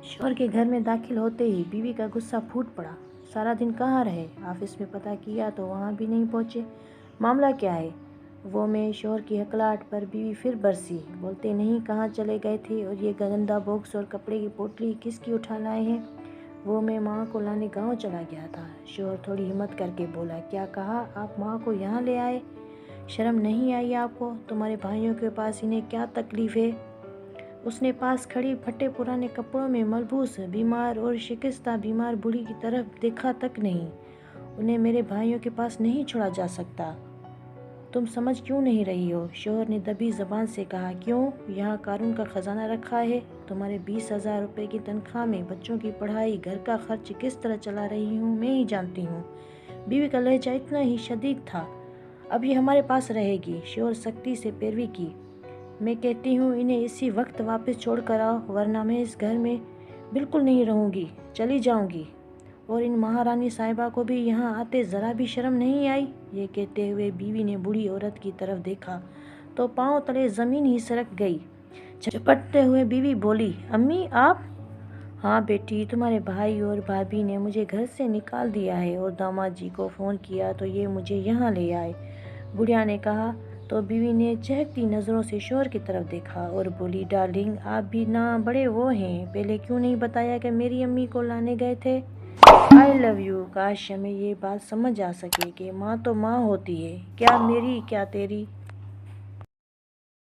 शोहर के घर में दाखिल होते ही बीवी का गुस्सा फूट पड़ा। सारा दिन कहाँ रहे? ऑफिस में पता किया तो वहाँ भी नहीं पहुँचे। मामला क्या है? वो में शोहर की हकलाहट पर बीवी फिर बरसी। बोलते नहीं कहाँ चले गए थे और ये गंदा बॉक्स और कपड़े की पोटली किसकी उठा लाए हैं? वो मैं माँ को लाने गाँव चला गया था। शोहर थोड़ी हिम्मत करके बोला, क्या कहा? आप माँ को यहाँ ले आए? शर्म नहीं आई आपको? तुम्हारे भाइयों के पास इन्हें क्या तकलीफ है? उसने पास खड़ी फटे पुराने कपड़ों में मलबूस बीमार और शिकस्ता बीमार बूढ़ी की तरफ देखा तक नहीं। उन्हें मेरे भाइयों के पास नहीं छोड़ा जा सकता। तुम समझ क्यों नहीं रही हो? शोहर ने दबी जबान से कहा। क्यों? यहाँ कानून का खजाना रखा है। तुम्हारे 20,000 रुपये की तनख्वाह में बच्चों की पढ़ाई घर का खर्च किस तरह चला रही हूँ मैं ही जानती हूँ। बीवी का लहजा इतना ही शदीद था। अब ये हमारे पास रहेगी। शोहर सख्ती से पैरवी की। मैं कहती हूँ इन्हें इसी वक्त वापस छोड़ कर आओ, वरना मैं इस घर में बिल्कुल नहीं रहूँगी, चली जाऊँगी। और इन महारानी साहिबा को भी यहाँ आते ज़रा भी शर्म नहीं आई? ये कहते हुए बीवी ने बूढ़ी औरत की तरफ देखा तो पाँव तले ज़मीन ही सरक गई। झपटते हुए बीवी बोली, अम्मी आप? हाँ बेटी, तुम्हारे भाई और भाभी ने मुझे घर से निकाल दिया है और दामाद जी को फ़ोन किया तो ये मुझे यहाँ ले आए, बुढ़िया ने कहा। तो बीवी ने चहकती नज़रों से शोहर की तरफ देखा और बोली, डार्लिंग आप भी ना बड़े वो हैं, पहले क्यों नहीं बताया कि मेरी अम्मी को लाने गए थे? I love you. काश हमें ये बात समझ आ सके कि माँ तो माँ होती है, क्या मेरी क्या तेरी।